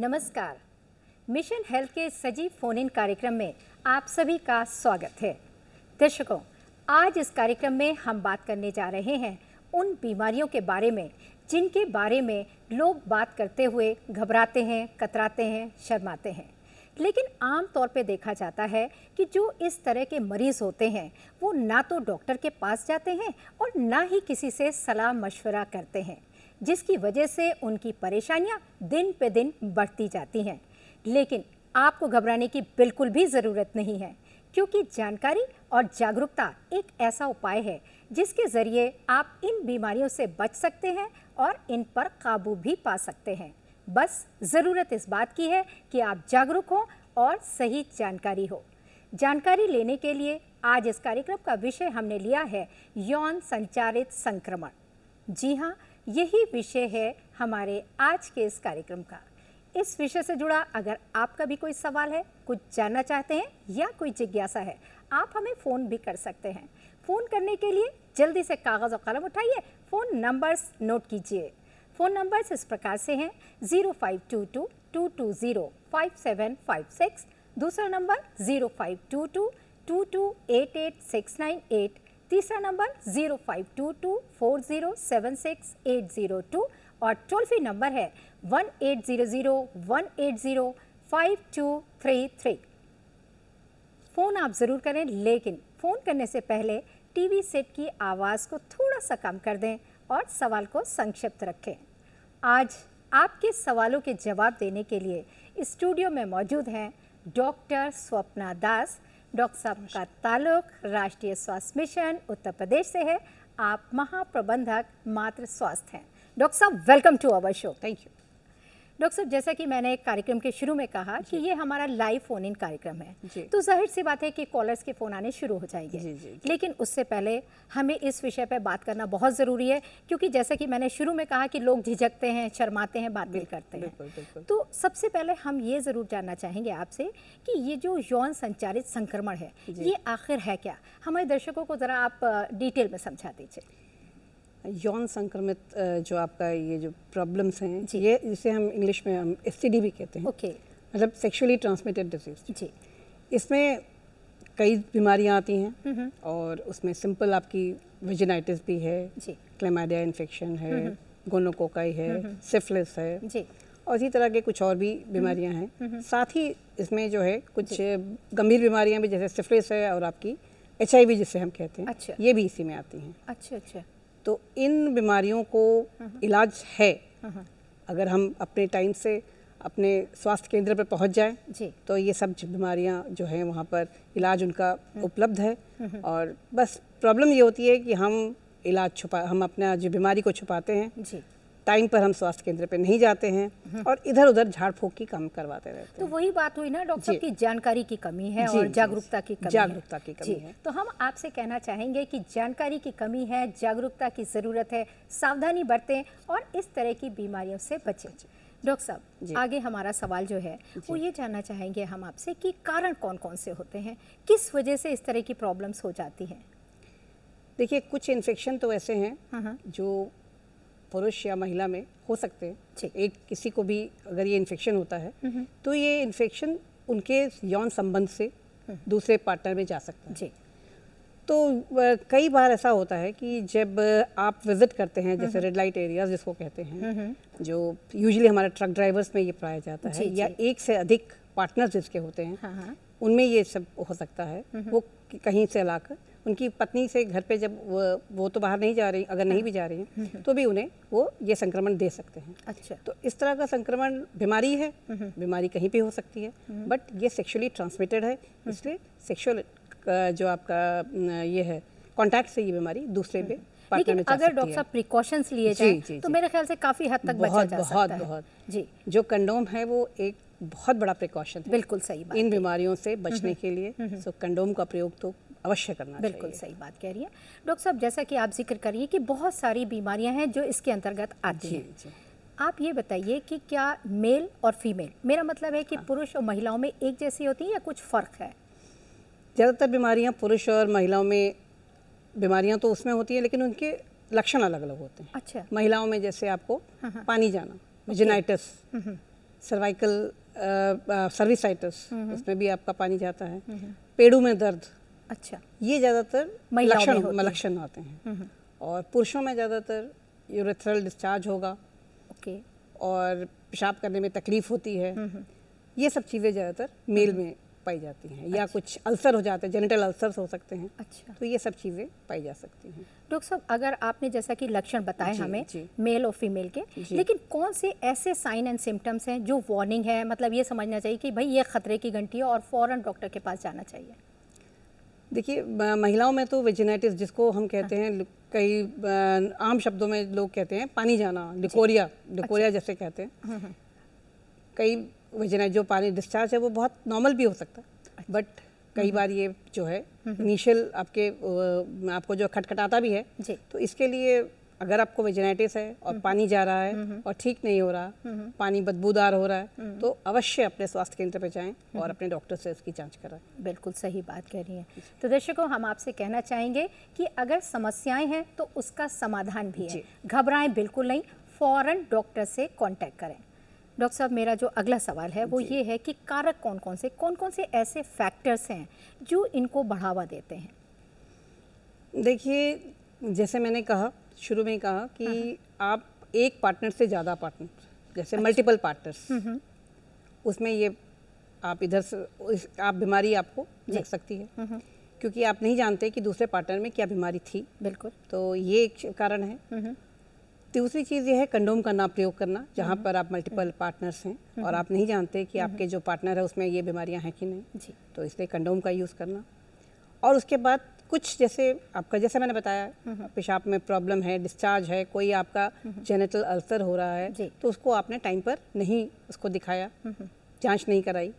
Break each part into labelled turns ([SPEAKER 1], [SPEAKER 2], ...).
[SPEAKER 1] नमस्कार। Mission health के सजीव फोन इन कार्यक्रम में आप सभी का स्वागत है। दर्शकों, आज इस कार्यक्रम में हम बात करने जा रहे हैं उन बीमारियों के बारे में जिनके बारे में लोग बात करते हुए घबराते हैं, कतराते हैं, शर्माते हैं। लेकिन आम तौर पे देखा जाता है कि जो इस तरह के मरीज़ होते हैं वो ना तो डॉक्टर के पास जाते हैं और ना ही किसी से सलाह मशवरा करते हैं, जिसकी वजह से उनकी परेशानियां दिन पे दिन बढ़ती जाती हैं। लेकिन आपको घबराने की बिल्कुल भी ज़रूरत नहीं है, क्योंकि जानकारी और जागरूकता एक ऐसा उपाय है जिसके ज़रिए आप इन बीमारियों से बच सकते हैं और इन पर काबू भी पा सकते हैं। बस ज़रूरत इस बात की है कि आप जागरूक हों और सही जानकारी हो। जानकारी लेने के लिए आज इस कार्यक्रम का विषय हमने लिया है यौन संचारित संक्रमण। जी हाँ, यही विषय है हमारे आज के इस कार्यक्रम का। इस विषय से जुड़ा अगर आपका भी कोई सवाल है, कुछ जानना चाहते हैं या कोई जिज्ञासा है, आप हमें फ़ोन भी कर सकते हैं। फ़ोन करने के लिए जल्दी से कागज़ और कलम उठाइए, फ़ोन नंबर्स नोट कीजिए। फ़ोन नंबर्स इस प्रकार से हैं 0522-220-5756, दूसरा नंबर 0522-2288-698, तीसरा नंबर 0522-4076-802 और टोल फ्री नंबर है 1800-180-5233। फ़ोन आप ज़रूर करें, लेकिन फ़ोन करने से पहले टीवी सेट की आवाज़ को थोड़ा सा कम कर दें और सवाल को संक्षिप्त रखें। आज आपके सवालों के जवाब देने के लिए स्टूडियो में मौजूद हैं डॉक्टर स्वप्ना दास। डॉक्टर साहब का ताल्लुक राष्ट्रीय स्वास्थ्य मिशन उत्तर प्रदेश से है। आप महाप्रबंधक मातृ स्वास्थ्य हैं। डॉक्टर साहब, welcome to our show.
[SPEAKER 2] Thank you.
[SPEAKER 1] Doctor साहब, जैसा कि मैंने कार्यक्रम के शुरू में कहा कि ये हमारा लाइव फ़ोन इन कार्यक्रम है,
[SPEAKER 2] जी।
[SPEAKER 1] तो जाहिर सी बात है कि कॉलर्स के फ़ोन आने शुरू हो जाएंगे।
[SPEAKER 2] जी।
[SPEAKER 1] लेकिन उससे पहले हमें इस विषय पर बात करना बहुत ज़रूरी है, क्योंकि जैसा कि मैंने शुरू में कहा कि लोग झिझकते हैं, शर्माते हैं, बात नहीं करते हैं।
[SPEAKER 2] बिल्कुल।
[SPEAKER 1] तो सबसे पहले हम ये ज़रूर जानना चाहेंगे आपसे कि ये जो यौन संचारित संक्रमण है, ये आखिर है क्या? हमारे दर्शकों को ज़रा आप डिटेल में समझा दीजिए।
[SPEAKER 2] यौन संक्रमित जो आपका ये जो प्रॉब्लम्स हैं, ये जिसे हम इंग्लिश में हम STD भी कहते हैं।
[SPEAKER 1] ओके।
[SPEAKER 2] मतलब सेक्सुअली ट्रांसमिटेड डिजीज।
[SPEAKER 1] जी।
[SPEAKER 2] इसमें कई बीमारियां आती हैं और उसमें सिंपल आपकी वेजिनाइटिस भी है, क्लेमाइडिया इन्फेक्शन है, गोनोकोकाई है, सिफिलिस है
[SPEAKER 1] जी,
[SPEAKER 2] और इसी तरह के कुछ और भी बीमारियां हैं। साथ ही इसमें जो है कुछ गंभीर बीमारियां भी, जैसे सिफिलिस है और आपकी HIV जिसे हम कहते हैं।
[SPEAKER 1] अच्छा।
[SPEAKER 2] ये भी इसी में आती हैं।
[SPEAKER 1] अच्छा।
[SPEAKER 2] तो इन बीमारियों को इलाज है, अगर हम अपने टाइम से अपने स्वास्थ्य केंद्र पर पहुंच जाएं
[SPEAKER 1] जी,
[SPEAKER 2] तो ये सब बीमारियां जो हैं वहाँ पर इलाज उनका उपलब्ध है। और बस प्रॉब्लम ये होती है कि हम हम अपना जो बीमारी को छुपाते हैं
[SPEAKER 1] जी।
[SPEAKER 2] टाइम पर हम स्वास्थ्य केंद्र पे नहीं जाते हैं और इधर उधर झाड़ फूक की काम करवाते रहते हैं।
[SPEAKER 1] तो वही बात हुई ना डॉक्टर साहब की जानकारी की कमी है और जागरूकता की कमी है। तो हम आपसे कहना चाहेंगे कि जानकारी की कमी है, जागरूकता की ज़रूरत है, सावधानी बरतें और इस तरह की बीमारियों से बचें। डॉक्टर साहब, आगे हमारा सवाल जो है वो ये जानना चाहेंगे हम आपसे कि कारण कौन कौन से होते हैं, किस वजह से इस तरह की प्रॉब्लम्स हो जाती हैं?
[SPEAKER 2] देखिए, कुछ इन्फेक्शन तो ऐसे हैं जो पुरुष या महिला में हो सकते हैं। एक किसी को भी अगर ये इन्फेक्शन होता है तो ये इन्फेक्शन उनके यौन संबंध से दूसरे पार्टनर में जा सकता है।
[SPEAKER 1] जी।
[SPEAKER 2] तो कई बार ऐसा होता है कि जब आप विजिट करते हैं, जैसे रेड लाइट एरियाज जिसको कहते हैं, जो यूजुअली हमारे ट्रक ड्राइवर्स में ये पाया जाता है, या एक से अधिक पार्टनर्स जिसके होते हैं, उनमें ये सब हो सकता है। वो कहीं से लाकर उनकी पत्नी से घर पे जब वो तो बाहर नहीं जा रही, अगर नहीं भी जा रही हैं तो भी उन्हें वो ये संक्रमण दे सकते हैं।
[SPEAKER 1] अच्छा।
[SPEAKER 2] तो इस तरह का संक्रमण बीमारी है, बीमारी कहीं पे हो सकती है, बट ये सेक्सुअली ट्रांसमिटेड है, इसलिए सेक्सुअल जो आपका ये है कॉन्टैक्ट से ये बीमारी दूसरे पे पार्टनर में जा सकती है।
[SPEAKER 1] अगर डॉक्टर साहब प्रिकॉशंस लिए जाएं तो मेरे ख्याल से काफ़ी हद तक बचा जा सकता है।
[SPEAKER 2] बहुत
[SPEAKER 1] जी।
[SPEAKER 2] जो कंडोम है वो एक बहुत बड़ा प्रिकॉशन है।
[SPEAKER 1] बिल्कुल सही बात।
[SPEAKER 2] इन बीमारियों से बचने के लिए सो कंडोम का प्रयोग तो अवश्य करना चाहिए।
[SPEAKER 1] बिल्कुल सही बात कह रही है डॉक्टर साहब। जैसा कि आप जिक्र करिए कि बहुत सारी बीमारियां हैं जो इसके अंतर्गत आती हैं। आप ये बताइए कि क्या मेल और फीमेल, मेरा मतलब है कि पुरुष और महिलाओं में एक जैसी होती है या कुछ फ़र्क है?
[SPEAKER 2] ज़्यादातर बीमारियां पुरुष और महिलाओं में, बीमारियां तो उसमें होती हैं लेकिन उनके लक्षण अलग अलग होते हैं।
[SPEAKER 1] अच्छा।
[SPEAKER 2] महिलाओं में जैसे आपको पानी जाना, वेजिनाइटिस, सर्वाइकल सर्विसाइटिस, उसमें भी आपका पानी जाता है। पेड़ों में दर्द,
[SPEAKER 1] अच्छा, ये
[SPEAKER 2] ज़्यादातर लक्षण आते हैं। और पुरुषों में ज़्यादातर यूरेथ्रल डिस्चार्ज होगा,
[SPEAKER 1] ओके, और
[SPEAKER 2] पेशाब करने में तकलीफ होती है। ये सब चीज़ें ज़्यादातर मेल में पाई जाती हैं। या कुछ अल्सर हो जाते हैं, जेनिटल अल्सर्स हो सकते हैं।
[SPEAKER 1] अच्छा,
[SPEAKER 2] तो ये सब चीज़ें पाई जा सकती हैं।
[SPEAKER 1] डॉक्टर साहब, अगर आपने जैसा कि लक्षण बताए हमें मेल और फीमेल के, लेकिन कौन से ऐसे साइन एंड सिम्टम्स हैं जो वार्निंग है, मतलब ये समझना चाहिए कि भाई ये खतरे की घंटी है और फौरन डॉक्टर के पास जाना चाहिए?
[SPEAKER 2] देखिए, महिलाओं में तो वेजिनाइटिस जिसको हम कहते हैं, कई आम शब्दों में लोग कहते हैं पानी जाना, लिकोरिया जैसे कहते हैं। कई वेजिनाइट जो पानी डिस्चार्ज है वो बहुत नॉर्मल भी हो सकता है, बट कई बार ये जो है इनिशियल आपको जो खटखटाता भी है, तो इसके लिए अगर आपको वेजिनाइटिस है और पानी जा रहा है और ठीक नहीं हो रहा, पानी बदबूदार हो रहा है, तो अवश्य अपने स्वास्थ्य केंद्र पर जाएं और अपने डॉक्टर से इसकी जांच कराएं।
[SPEAKER 1] बिल्कुल सही बात कह रही हैं। तो दर्शकों, हम आपसे कहना चाहेंगे कि अगर समस्याएं हैं तो उसका समाधान भी है, घबराएं बिल्कुल नहीं, फौरन डॉक्टर से कांटेक्ट करें। डॉक्टर साहब, मेरा जो अगला सवाल है वो ये है कि कारक कौन कौन से ऐसे फैक्टर्स हैं जो इनको बढ़ावा देते हैं?
[SPEAKER 2] देखिए, जैसे मैंने कहा शुरू में कहा कि आप एक पार्टनर से ज़्यादा पार्टनर, जैसे मल्टीपल पार्टनर्स, उसमें ये आप इधर से आप बीमारी आपको लग सकती है, क्योंकि आप नहीं जानते कि दूसरे पार्टनर में क्या बीमारी थी।
[SPEAKER 1] बिल्कुल,
[SPEAKER 2] तो ये एक कारण है। दूसरी चीज़ ये है कंडोम का ना प्रयोग करना, जहाँ पर आप मल्टीपल पार्टनर्स हैं और आप नहीं जानते कि आपके जो पार्टनर है उसमें ये बीमारियाँ हैं कि नहीं, तो इसलिए कंडोम का यूज़ करना। और उसके बाद कुछ जैसे मैंने बताया, पेशाब में प्रॉब्लम है, डिस्चार्ज है, कोई आपका जेनिटल अल्सर हो रहा है, तो उसको आपने टाइम पर नहीं उसको दिखाया, जांच नहीं कराई,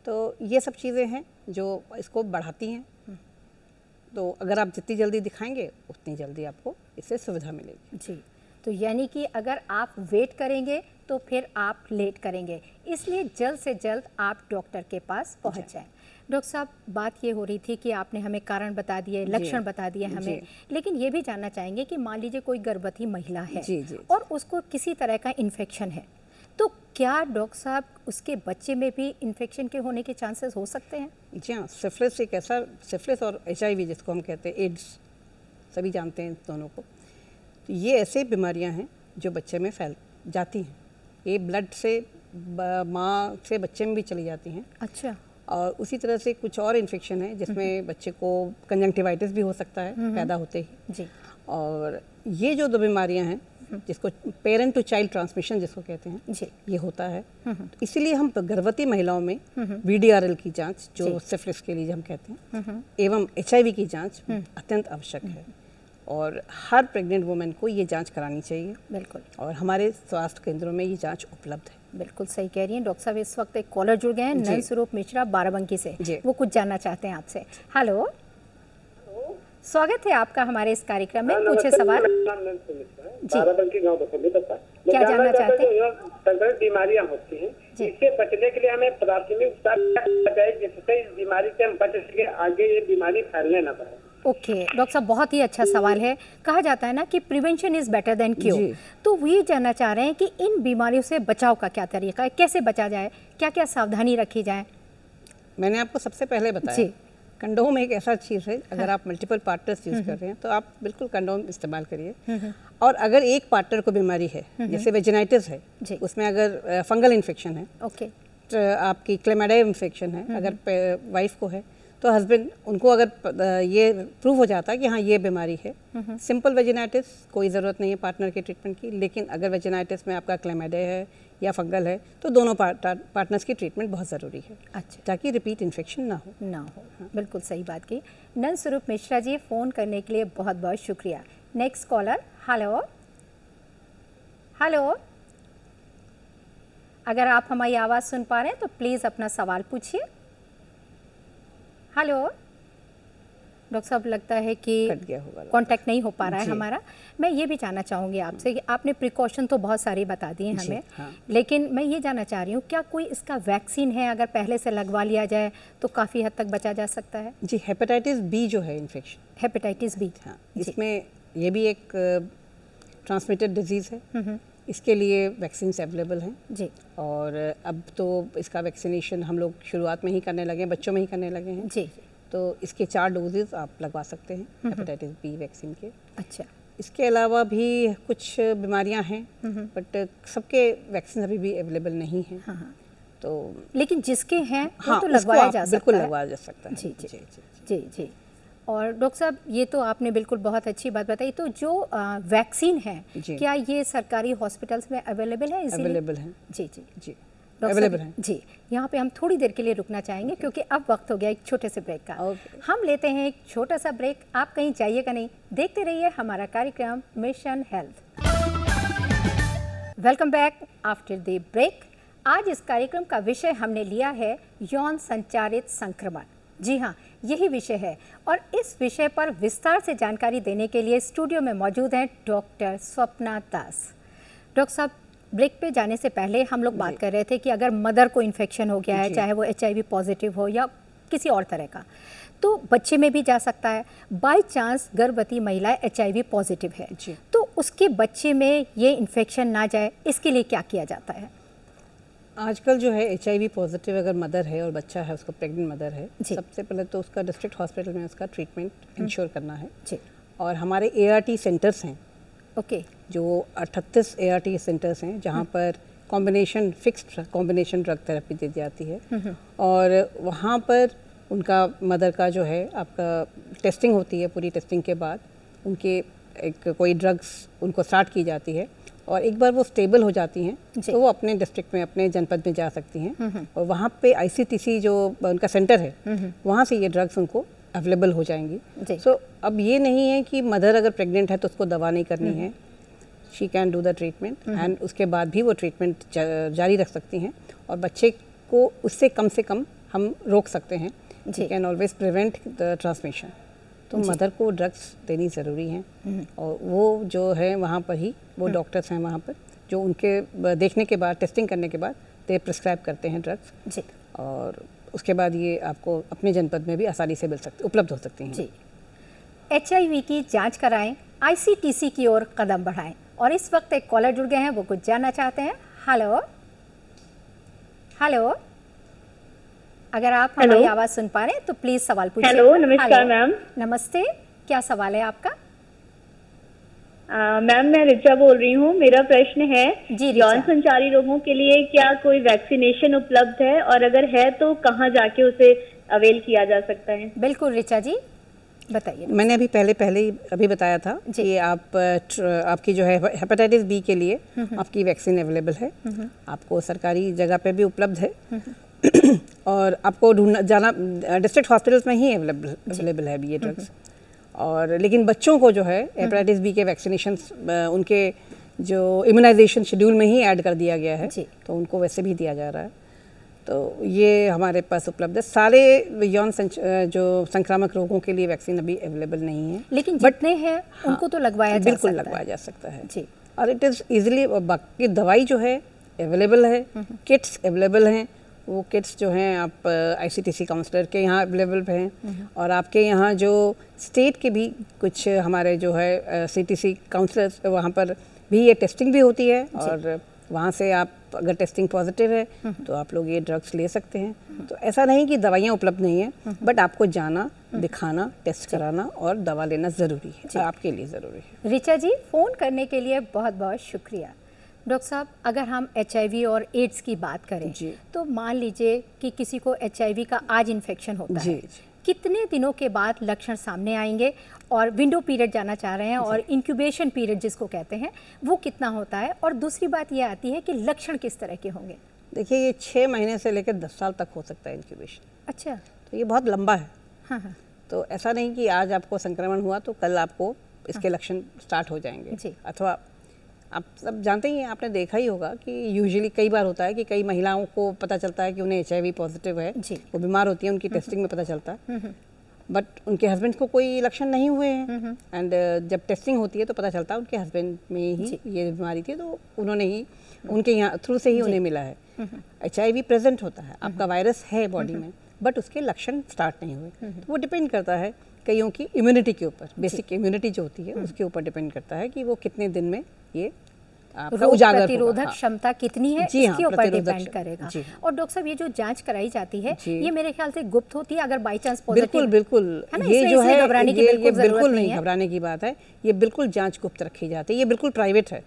[SPEAKER 2] तो ये सब चीज़ें हैं जो इसको बढ़ाती हैं। तो अगर आप जितनी जल्दी दिखाएंगे उतनी जल्दी आपको इससे सुविधा मिलेगी।
[SPEAKER 1] जी, तो यानी कि अगर आप वेट करेंगे तो फिर आप लेट करेंगे, इसलिए जल्द से जल्द आप डॉक्टर के पास पहुंच जाएं। डॉक्टर साहब, बात ये हो रही थी कि आपने हमें कारण बता दिए, लक्षण बता दिए हमें, लेकिन ये भी जानना चाहेंगे कि मान लीजिए कोई गर्भवती महिला है और उसको किसी तरह का इन्फेक्शन है, तो क्या डॉक्टर साहब उसके बच्चे में भी इन्फेक्शन के होने के चांसेस हो सकते हैं?
[SPEAKER 2] जी हाँ, सिफिलिस एक ऐसा, सिफिलिस और HIV जिसको हम कहते हैं, एड्स, सभी जानते हैं दोनों को। तो ये ऐसे बीमारियां हैं जो बच्चे में फैल जाती हैं। ये ब्लड से माँ से बच्चे में भी चली जाती हैं।
[SPEAKER 1] अच्छा।
[SPEAKER 2] और उसी तरह से कुछ और इन्फेक्शन है जिसमें बच्चे को कंजंक्टिवाइटिस भी हो सकता है पैदा होते ही।
[SPEAKER 1] जी। और
[SPEAKER 2] ये जो दो बीमारियां हैं जिसको पेरेंट टू चाइल्ड ट्रांसमिशन जिसको कहते हैं,
[SPEAKER 1] जी,
[SPEAKER 2] ये होता है। तो इसीलिए हम गर्भवती महिलाओं में VDRL की जांच, जो सिफिलिस के लिए हम कहते हैं, एवं HIV की जांच अत्यंत आवश्यक है और हर प्रेग्नेंट वुमेन को ये जांच करानी चाहिए।
[SPEAKER 1] बिल्कुल।
[SPEAKER 2] और हमारे स्वास्थ्य केंद्रों में ये जांच उपलब्ध है।
[SPEAKER 1] बिल्कुल सही कह रही हैं डॉक्टर साहब। इस वक्त एक कॉलर जुड़ गए हैं नयन स्वरूप मिश्रा बाराबंकी से, वो कुछ जानना चाहते हैं आपसे। हेलो, स्वागत है आपका हमारे इस कार्यक्रम में, पूछे सवाल।
[SPEAKER 3] बाराबंकी गांव
[SPEAKER 1] क्या जानना चाहते हैं?
[SPEAKER 3] संक्रमित बीमारियां होती हैं, इससे बचने के लिए हमें प्राथमिक उपचार क्या जिससे इस बीमारी से हम बच सके, आगे ये बीमारी फैलने न पाए?
[SPEAKER 1] ओके डॉक्टर साहब, बहुत ही अच्छा सवाल है। कहा जाता है ना कि prevention is better than cure, तो वो जानना चाह रहे हैं कि इन बीमारियों से बचाव का क्या तरीका है, कैसे बचा जाए, क्या क्या सावधानी रखी जाए?
[SPEAKER 2] मैंने आपको सबसे पहले बताया, कंडोम एक ऐसा चीज़ है, अगर आप मल्टीपल पार्टनर्स यूज़ कर रहे हैं तो आप बिल्कुल कंडोम इस्तेमाल करिए। और अगर एक पार्टनर को बीमारी है, जैसे वेजिनाइटिस है, उसमें अगर फंगल इन्फेक्शन है, आपकी क्लेमाइडिया इन्फेक्शन है, अगर वाइफ को है, तो हस्बैंड उनको अगर ये प्रूव हो जाता है कि हाँ ये बीमारी है, सिंपल वेजिनाइटिस कोई ज़रूरत नहीं है पार्टनर के ट्रीटमेंट की, लेकिन अगर वेजिनाइटिस में आपका क्लेमाइडिया है या फंगल है तो दोनों पार्टनर्स की ट्रीटमेंट बहुत ज़रूरी है।
[SPEAKER 1] अच्छा,
[SPEAKER 2] ताकि रिपीट इन्फेक्शन ना हो।
[SPEAKER 1] हाँ। बिल्कुल सही बात की। नयन स्वरूप मिश्रा जी, फ़ोन करने के लिए बहुत बहुत शुक्रिया। Next collar. हेलो हेलो, अगर आप हमारी आवाज़ सुन पा रहे हैं तो प्लीज़ अपना सवाल पूछिए। हेलो डॉक्टर साहब, लगता है कि कांटेक्ट नहीं हो पा रहा है हमारा। मैं ये भी जानना चाहूँगी आपसे कि आपने प्रिकॉशन तो बहुत सारी बता दी हैं हमें, लेकिन मैं ये जानना चाह रही हूँ क्या कोई इसका वैक्सीन है, अगर पहले से लगवा लिया जाए तो काफ़ी हद तक बचा जा सकता है?
[SPEAKER 2] जी, हेपेटाइटिस बी जो है इन्फेक्शन,
[SPEAKER 1] हेपेटाइटिस बी,
[SPEAKER 2] हाँ, इसमें ये भी एक ट्रांसमिटेड डिजीज़ है इसके लिए वैक्सीन अवेलेबल हैं
[SPEAKER 1] जी।
[SPEAKER 2] और अब तो इसका वैक्सीनेशन हम लोग शुरुआत में ही करने लगे हैं, बच्चों में ही करने लगे हैं
[SPEAKER 1] जी।
[SPEAKER 2] तो इसके 4 डोजेज़ आप लगवा सकते हैं हेपेटाइटिस बी वैक्सीन के।
[SPEAKER 1] अच्छा।
[SPEAKER 2] इसके अलावा भी कुछ बीमारियां हैं बट सबके वैक्सीन अभी भी अवेलेबल नहीं हैं।
[SPEAKER 1] हाँ।
[SPEAKER 2] तो
[SPEAKER 1] लेकिन जिसके हैं वो
[SPEAKER 2] हाँ,
[SPEAKER 1] तो लगवाया जा सकता है।
[SPEAKER 2] बिल्कुल लगवाया जा सकता है।
[SPEAKER 1] जी जी जी जी। और डॉक्टर साहब ये तो आपने बिल्कुल बहुत अच्छी बात बताई। तो जो वैक्सीन है क्या ये सरकारी हॉस्पिटल्स में अवेलेबल है?
[SPEAKER 2] अवेलेबल है।
[SPEAKER 1] जी जी
[SPEAKER 2] जी
[SPEAKER 1] अवेलेबल है जी। यहाँ पे हम थोड़ी देर के लिए रुकना चाहेंगे क्योंकि अब वक्त हो गया एक छोटे से ब्रेक का। हम लेते हैं एक छोटा सा ब्रेक। आप कहीं जाइएगा नहीं, देखते रहिए हमारा कार्यक्रम mission health. Welcome back after the break. आज इस कार्यक्रम का विषय हमने लिया है यौन संचारित संक्रमण। जी हाँ, यही विषय है और इस विषय पर विस्तार से जानकारी देने के लिए स्टूडियो में मौजूद हैं डॉक्टर स्वप्ना दास। डॉक्टर साहब, ब्रेक पे जाने से पहले हम लोग बात कर रहे थे कि अगर मदर को इन्फेक्शन हो गया है, चाहे वो HIV पॉजिटिव हो या किसी और तरह का, तो बच्चे में भी जा सकता है। बाय चांस गर्भवती महिला HIV पॉजिटिव है तो उसके बच्चे में ये इन्फेक्शन ना जाए, इसके लिए क्या किया जाता है?
[SPEAKER 2] आजकल जो है HIV पॉजिटिव अगर मदर है और बच्चा है, उसको प्रेग्नेंट मदर है, सबसे पहले तो उसका डिस्ट्रिक्ट हॉस्पिटल में उसका ट्रीटमेंट इंश्योर करना है जी। और हमारे ART सेंटर्स हैं जो 38 ART सेंटर्स हैं जहाँ पर combination fixed combination drug therapy दी जाती है और वहाँ पर उनका मदर का जो है आपका टेस्टिंग होती है। पूरी टेस्टिंग के बाद उनके एक कोई ड्रग्स उनको स्टार्ट की जाती है और एक बार वो स्टेबल हो जाती हैं तो वो अपने डिस्ट्रिक्ट में अपने जनपद में जा सकती हैं और वहाँ पे ICTC जो उनका सेंटर है वहाँ से ये ड्रग्स उनको अवेलेबल हो जाएंगी। सो अब ये नहीं है कि मदर अगर प्रेग्नेंट है तो उसको दवा नहीं करनी है, she can do the treatment and उसके बाद भी वो ट्रीटमेंट जारी रख सकती हैं और बच्चे को उससे कम हम रोक सकते हैं। We can always prevent the transmission. तो मदर को ड्रग्स देनी ज़रूरी हैं और वो जो है वहाँ पर ही वो डॉक्टर्स हैं वहाँ पर जो उनके देखने के बाद टेस्टिंग करने के बाद दे प्रिस्क्राइब करते हैं ड्रग्स जी। और उसके बाद ये आपको अपने जनपद में भी आसानी से उपलब्ध हो सकती हैं जी।
[SPEAKER 1] HIV की जांच कराएं, ICTC की ओर कदम बढ़ाएं। और इस वक्त एक कॉलर जुड़ गए हैं, वो कुछ जानना चाहते हैं। हेलो हेलो, अगर आप हमारी आवाज़ सुन पा रहे हैं तो प्लीज़ सवाल पूछिए।
[SPEAKER 4] हेलो, नमस्कार मैम।
[SPEAKER 1] नमस्ते, क्या सवाल है आपका?
[SPEAKER 4] मैम मैं रिचा बोल रही हूँ। मेरा प्रश्न है यौन संचारी रोगों के लिए क्या कोई वैक्सीनेशन उपलब्ध है और अगर है तो कहाँ जाके उसे अवेल किया जा सकता है?
[SPEAKER 1] बिल्कुल रिचा जी, बताइए।
[SPEAKER 2] मैंने पहले ही अभी बताया था कि आपकी जो है हेपेटाइटिस बी के लिए आपकी वैक्सीन अवेलेबल है, आपको सरकारी जगह पे भी उपलब्ध है और आपको जाना डिस्ट्रिक्ट हॉस्पिटल्स में ही अवेलेबल है ये ड्रग्स। और लेकिन बच्चों को जो है हेपेटाइटिस बी के वैक्सीनेशन उनके जो इम्यूनाइजेशन शेड्यूल में ही ऐड कर दिया गया है तो उनको वैसे भी दिया जा रहा है। तो ये हमारे पास उपलब्ध है। सारे यौन जो संक्रामक रोगों के लिए वैक्सीन अभी अवेलेबल नहीं है,
[SPEAKER 1] लेकिन जितने हैं उनको तो लगवाया जा सकता है।
[SPEAKER 2] लगवाया जा सकता है जी। और इट इज़ इजीली, बाकी दवाई जो है अवेलेबल है, किट्स अवेलेबल हैं। वो किट्स जो हैं आप ICTC काउंसलर के यहाँ अवेलेबल हैं और आपके यहाँ जो स्टेट के भी कुछ हमारे जो है CTC काउंसलर्स वहाँ पर भी ये टेस्टिंग भी होती है और वहाँ से आप अगर टेस्टिंग पॉजिटिव है तो आप लोग ये ड्रग्स ले सकते हैं। तो ऐसा नहीं कि दवाइयाँ उपलब्ध नहीं है, बट आपको जाना, दिखाना, टेस्ट कराना और दवा लेना ज़रूरी है, आपके लिए ज़रूरी है।
[SPEAKER 1] रिचा जी, फ़ोन करने के लिए बहुत बहुत शुक्रिया। डॉक्टर साहब, अगर हम HIV और एड्स की बात करें तो मान लीजिए कि किसी को HIV का आज इन्फेक्शन होता है, कितने दिनों के बाद लक्षण सामने आएंगे और विंडो पीरियड जाना चाह रहे हैं और इंक्यूबेशन पीरियड जिसको कहते हैं वो कितना होता है? और दूसरी बात ये आती है कि लक्षण किस तरह के होंगे?
[SPEAKER 2] देखिए, ये 6 महीने से लेकर 10 साल तक हो सकता है इंक्यूबेशन।
[SPEAKER 1] अच्छा,
[SPEAKER 2] तो ये बहुत लंबा है।
[SPEAKER 1] हाँ।
[SPEAKER 2] तो ऐसा नहीं कि आज आपको संक्रमण हुआ तो कल आपको इसके लक्षण स्टार्ट हो जाएंगे। अथवा आप सब जानते ही हैं, आपने देखा ही होगा कि यूजुअली कई बार होता है कि कई महिलाओं को पता चलता है कि उन्हें HIV पॉजिटिव है, वो बीमार होती है, उनकी टेस्टिंग में पता चलता है, बट उनके हस्बैंड को कोई लक्षण नहीं हुए हैं एंड जब टेस्टिंग होती है तो पता चलता है उनके हस्बैंड में ही ये बीमारी थी, तो उन्होंने ही उनके यहाँ थ्रू से ही उन्हें मिला है। HIV प्रेजेंट होता है, आपका वायरस है बॉडी में, बट उसके लक्षण स्टार्ट नहीं हुए। तो वो डिपेंड करता है कईयों की इम्यूनिटी के ऊपर, बेसिक इम्यूनिटी जो होती है उसके ऊपर डिपेंड करता है कि वो कितने दिन में ये
[SPEAKER 1] रोग प्रतिरोधक क्षमता कितनी है इसके ऊपर डिपेंड करेगा। और डॉक्टर साहब, ये जो जांच कराई जाती है ये मेरे ख्याल से गुप्त होती है, अगर बाई चांस पॉजिटिव।
[SPEAKER 2] बिल्कुल ये जो है ये बिल्कुल नहीं घबराने की बात है, ये बिल्कुल जांच गुप्त रखी जाती है, ये बिल्कुल प्राइवेट है,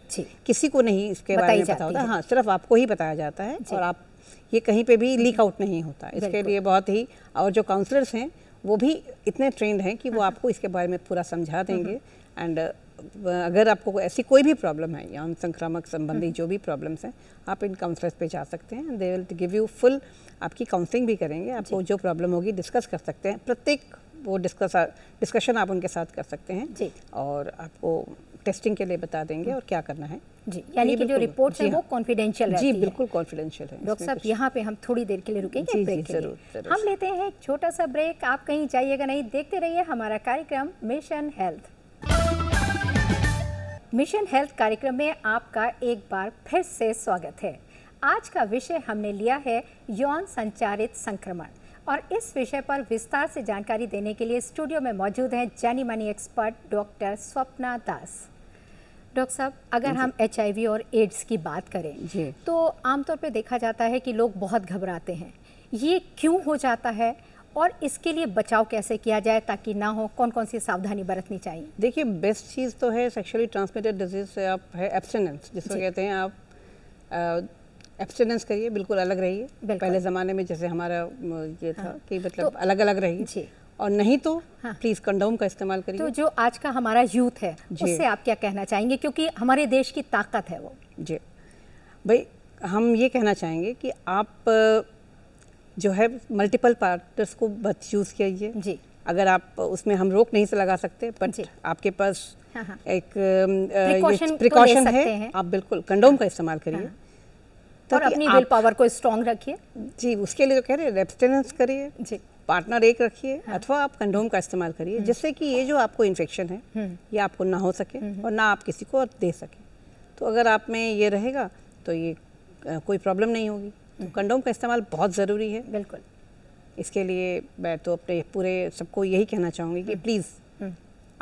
[SPEAKER 2] किसी को नहीं इसके बारे में पता होता। हाँ, सिर्फ आपको ही बताया जाता है और आप ये कहीं पे भी लीक आउट नहीं होता। इसके लिए बहुत ही, और जो काउंसलर्स हैं वो भी इतने ट्रेंड हैं कि वो आपको इसके बारे में पूरा समझा देंगे। एंड अगर आपको ऐसी कोई भी प्रॉब्लम है या संक्रामक संबंधी जो भी प्रॉब्लम्स हैं, आप इन काउंसलर्स पे जा सकते हैं। They will give you full, आपकी काउंसलिंग भी करेंगे, आपको जो प्रॉब्लम होगी डिस्कस कर सकते हैं, प्रत्येक वो डिस्कशन आप उनके साथ कर सकते हैं जी। और आपको टेस्टिंग के लिए बता देंगे और क्या करना है
[SPEAKER 1] जी। यानी कि जो रिपोर्ट्स है वो कॉन्फिडेंशियल रहती है।
[SPEAKER 2] जी बिल्कुल कॉन्फिडेंशियल है।
[SPEAKER 1] डॉक्टर साहब, यहाँ पे हम थोड़ी देर के लिए रुकेंगे, ब्रेक के लिए। हम लेते हैं एक छोटा सा ब्रेक, आप कहीं जाइएगा नहीं, देखते रहिए हमारा कार्यक्रम मिशन हेल्थ। मिशन हेल्थ कार्यक्रम में आपका एक बार फिर से स्वागत है। आज का विषय हमने लिया है यौन संचारित संक्रमण, और इस विषय पर विस्तार से जानकारी देने के लिए स्टूडियो में मौजूद हैं जानी मानी एक्सपर्ट डॉक्टर स्वप्ना दास। डॉक्टर साहब, अगर हम HIV और एड्स की बात करें तो आमतौर पे देखा जाता है कि लोग बहुत घबराते हैं। ये क्यों हो जाता है और इसके लिए बचाव कैसे किया जाए ताकि ना हो, कौन कौन सी सावधानी बरतनी चाहिए?
[SPEAKER 2] देखिए, बेस्ट चीज़ तो है सेक्सुअली ट्रांसमिटेड डिजीज से आप है एब्स्टिनेंस, जिसको कहते हैं। आप एब्स्टिनेंस करिए, बिल्कुल अलग रहिए। पहले ज़माने में जैसे हमारा ये था कि मतलब अलग अलग रहिए, और नहीं तो प्लीज कंडोम का इस्तेमाल करिए।
[SPEAKER 1] तो जो आज का हमारा यूथ है उससे आप क्या कहना चाहेंगे, क्योंकि हमारे देश की ताकत है वो?
[SPEAKER 2] जी भाई, हम ये कहना चाहेंगे कि आप जो है मल्टीपल पार्टनर्स को मत यूज़ कीजिए जी। अगर आप उसमें हम रोक नहीं से लगा सकते, बट आपके पास एक प्रिकॉशन है, आप बिल्कुल कंडोम का इस्तेमाल करिए
[SPEAKER 1] और अपनी विल पावर को स्ट्रॉन्ग रखिए
[SPEAKER 2] जी। उसके लिए जो कह रहे हैं एब्स्टिनेंस करिए जी, पार्टनर एक रखिए, अथवा आप कंडोम का इस्तेमाल करिए, जिससे कि ये जो आपको इन्फेक्शन है ये आपको ना हो सके और ना आप किसी को दे सके। तो अगर आप में ये रहेगा तो ये कोई प्रॉब्लम नहीं होगी। तो कंडोम का इस्तेमाल बहुत ज़रूरी है।
[SPEAKER 1] बिल्कुल।
[SPEAKER 2] इसके लिए मैं तो अपने पूरे सबको यही कहना चाहूँगी कि प्लीज़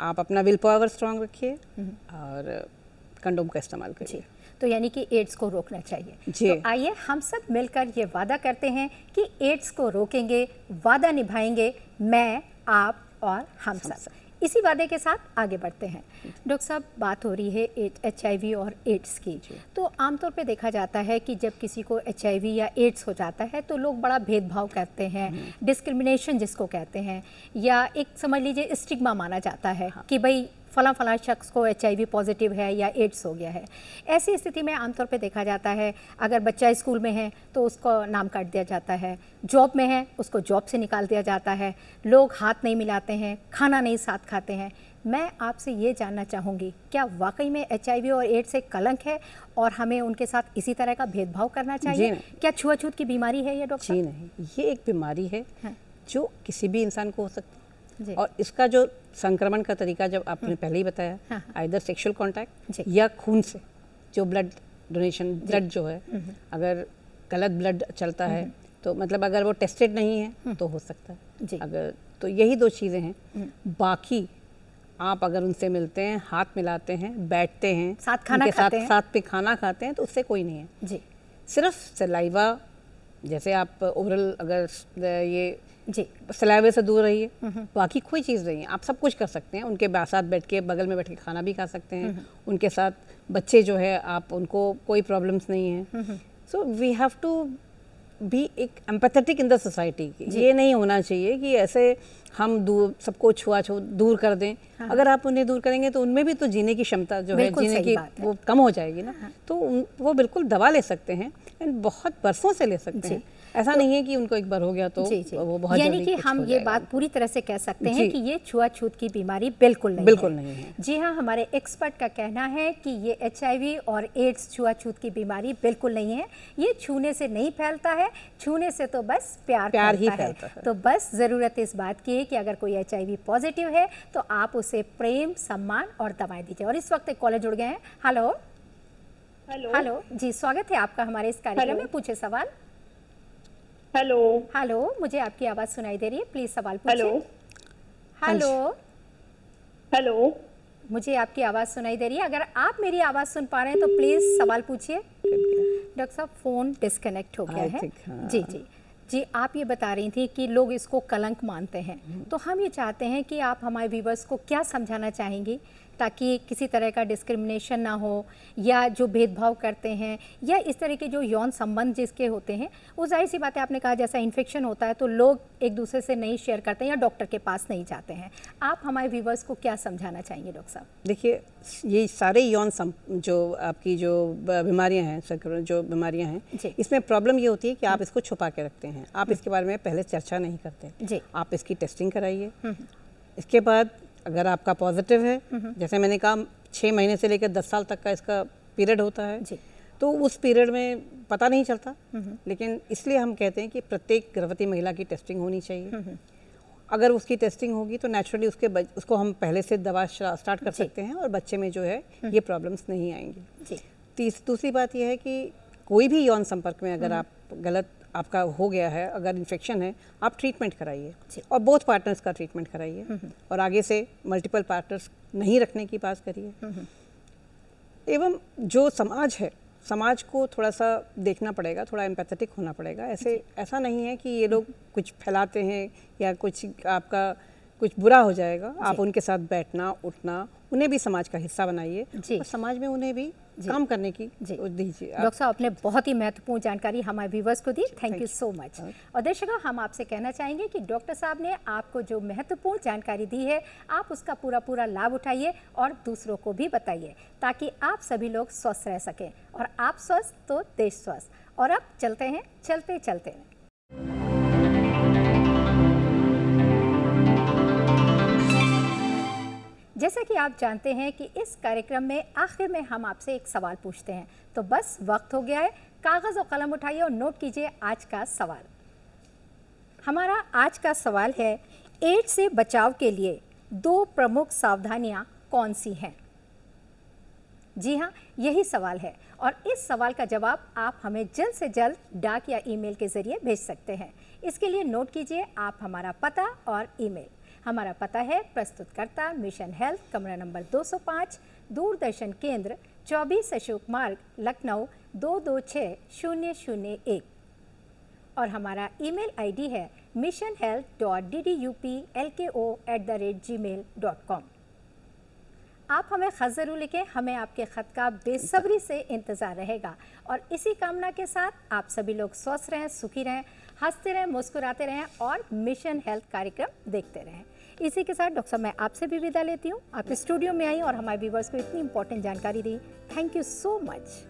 [SPEAKER 2] आप अपना विल पावर स्ट्रॉन्ग रखिए और कंडोम का इस्तेमाल करिए।
[SPEAKER 1] तो यानी कि एड्स को रोकना चाहिए। तो आइए हम सब मिलकर ये वादा करते हैं कि एड्स को रोकेंगे, वादा निभाएंगे, मैं, आप और हम सब। इसी वादे के साथ आगे बढ़ते हैं। डॉक्टर साहब, बात हो रही है HIV और एड्स की। तो आमतौर पे देखा जाता है कि जब किसी को HIV या एड्स हो जाता है तो लोग बड़ा भेदभाव करते हैं, डिस्क्रिमिनेशन जिसको कहते हैं, या एक समझ लीजिए स्टिग्मा माना जाता है कि भाई फला शख्स को HIV पॉजिटिव है या एड्स हो गया है। ऐसी स्थिति में आमतौर पे देखा जाता है, अगर बच्चा स्कूल में है तो उसको नाम काट दिया जाता है, जॉब में है उसको जॉब से निकाल दिया जाता है, लोग हाथ नहीं मिलाते हैं, खाना नहीं साथ खाते हैं। मैं आपसे ये जानना चाहूँगी, क्या वाकई में HIV और एड्स एक कलंक है और हमें उनके साथ इसी तरह का भेदभाव करना चाहिए? क्या छुआछूत की बीमारी है ये डॉक्टर?
[SPEAKER 2] जी नहीं, ये एक बीमारी है जो किसी भी इंसान को हो सकती है। और इसका जो संक्रमण का तरीका जब आपने पहले ही बताया, आइदर सेक्सुअल कांटेक्ट या खून से, जो ब्लड डोनेशन, ब्लड जो है अगर गलत ब्लड चलता है तो मतलब अगर वो टेस्टेड नहीं है तो हो सकता है। अगर तो यही दो चीज़ें हैं। बाकी आप अगर उनसे मिलते हैं, हाथ मिलाते हैं, बैठते हैं,
[SPEAKER 1] साथ खाना खाते हैं,
[SPEAKER 2] साथ पे खाना खाते हैं, तो उससे कोई नहीं है जी। सिर्फ सलाइवा, जैसे आप ओरल अगर ये जी सलाइवे से दूर रहिए, बाकी कोई चीज़ नहीं है। आप सब कुछ कर सकते हैं, उनके साथ बैठ के, बगल में बैठ के खाना भी खा सकते हैं, उनके साथ बच्चे जो है आप उनको कोई प्रॉब्लम्स नहीं है। So we have to be एक एम्पैथेटिक इन द सोसाइटी। ये नहीं होना चाहिए कि ऐसे हम सबको छुआछूत दूर कर दें। अगर आप उन्हें दूर करेंगे तो उनमें भी तो जीने की क्षमता जो है, जीने की वो कम हो जाएगी ना। तो वो बिल्कुल दवा ले सकते हैं, बहुत बरसों से ले सकते हैं। ऐसा नहीं है कि उनको एक बार हो गया तो वो बहुत
[SPEAKER 1] यानी कि हम ये बात पूरी तरह से कह सकते हैं कि ये छुआछूत की बीमारी बिल्कुल नहीं है। जी हाँ, हमारे एक्सपर्ट का कहना है कि ये HIV और एड्स छुआछूत की बीमारी बिल्कुल नहीं है। ये छूने से नहीं फैलता है, छूने से तो बस प्यार ही फैलता है। तो बस ज़रूरत इस बात की है कि अगर कोई HIV पॉजिटिव है तो आप उसे प्रेम, सम्मान और दवाएं दीजिए। और इस वक्त एक कॉलर जुड़ गए हैं। हेलो हेलो जी, स्वागत है आपका हमारे इस कार्यक्रम में। पूछे सवाल। हेलो, मुझे आपकी आवाज़ सुनाई दे रही है, प्लीज सवाल पूछिए। हेलो मुझे आपकी आवाज़ सुनाई दे रही है। अगर आप मेरी आवाज़ सुन पा रहे हैं तो प्लीज़ सवाल पूछिए। डॉक्टर साहब फ़ोन डिस्कनेक्ट हो गया है। जी जी जी, आप ये बता रही थी कि लोग इसको कलंक मानते हैं, तो हम ये चाहते हैं कि आप हमारे व्यूवर्स को क्या समझाना चाहेंगी ताकि किसी तरह का डिस्क्रिमिनेशन ना हो, या जो भेदभाव करते हैं या इस तरह के जो यौन संबंध जिसके होते हैं, वो जाहिर सी बात है, आपने कहा जैसा इन्फेक्शन होता है तो लोग एक दूसरे से नहीं शेयर करते हैं या डॉक्टर के पास नहीं जाते हैं। आप हमारे व्यूवर्स को क्या समझाना चाहेंगे डॉक्टर साहब?
[SPEAKER 2] देखिए, ये सारे यौन जो आपकी जो बीमारियां हैं, जो बीमारियां हैं, इसमें प्रॉब्लम ये होती है कि आप इसको छुपा के रखते हैं, आप इसके बारे में पहले चर्चा नहीं करते। आप इसकी टेस्टिंग कराइए। इसके बाद अगर आपका पॉजिटिव है, जैसे मैंने कहा 6 महीने से लेकर 10 साल तक का इसका पीरियड होता है, तो उस पीरियड में पता नहीं चलता, लेकिन इसलिए हम कहते हैं कि प्रत्येक गर्भवती महिला की टेस्टिंग होनी चाहिए। अगर उसकी टेस्टिंग होगी तो नेचुरली उसको हम पहले से दवा स्टार्ट कर सकते हैं और बच्चे में जो है ये प्रॉब्लम्स नहीं आएंगी। दूसरी बात यह है कि कोई भी यौन संपर्क में अगर आप आपका हो गया है, अगर इन्फेक्शन है, आप ट्रीटमेंट कराइए और बोथ पार्टनर्स का ट्रीटमेंट कराइए और आगे से मल्टीपल पार्टनर्स नहीं रखने की बात करिए। एवं जो समाज है, समाज को थोड़ा सा देखना पड़ेगा, थोड़ा एम्पैथेटिक होना पड़ेगा। ऐसा नहीं है कि ये लोग कुछ फैलाते हैं या कुछ आपका कुछ बुरा हो जाएगा। आप उनके साथ बैठना उठना, उन्हें भी समाज का हिस्सा बनाइए और समाज में उन्हें भी काम करने की दीजिए।
[SPEAKER 1] डॉक्टर साहब, आपने बहुत ही महत्वपूर्ण जानकारी हमारे व्यूवर्स को दी, थैंक यू सो मच। और दर्शकों, हम आपसे कहना चाहेंगे कि डॉक्टर साहब ने आपको जो महत्वपूर्ण जानकारी दी है, आप उसका पूरा लाभ उठाइए और दूसरों को भी बताइए ताकि आप सभी लोग स्वस्थ रह सकें, और आप स्वस्थ तो देश स्वस्थ। और अब चलते हैं चलते चलते। जैसा कि आप जानते हैं कि इस कार्यक्रम में आखिर में हम आपसे एक सवाल पूछते हैं, तो बस वक्त हो गया है। कागज़ और कलम उठाइए और नोट कीजिए आज का सवाल। हमारा आज का सवाल है, एड्स से बचाव के लिए 2 प्रमुख सावधानियां कौन सी हैं? जी हाँ, यही सवाल है और इस सवाल का जवाब आप हमें जल्द से जल्द डाक या ईमेल के ज़रिए भेज सकते हैं। इसके लिए नोट कीजिए आप हमारा पता और ईमेल। हमारा पता है प्रस्तुतकर्ता मिशन हेल्थ, कमरा नंबर 205, दूरदर्शन केंद्र, 24 अशोक मार्ग, लखनऊ 226001। और हमारा ईमेल आईडी है missionhealth.dduplko@gmail.com। आप हमें ख़त ज़रूर लिखें, हमें आपके ख़त का बेसब्री से इंतज़ार रहेगा। और इसी कामना के साथ आप सभी लोग स्वस्थ रहें, सुखी रहें, हंसते रहें, मुस्कुराते रहें और मिशन हेल्थ कार्यक्रम देखते रहें। इसी के साथ डॉक्टर साहब, मैं आपसे भी विदा लेती हूँ। आप स्टूडियो में आई और हमारे व्यूवर्स को इतनी इंपॉर्टेंट जानकारी दी, थैंक यू सो मच।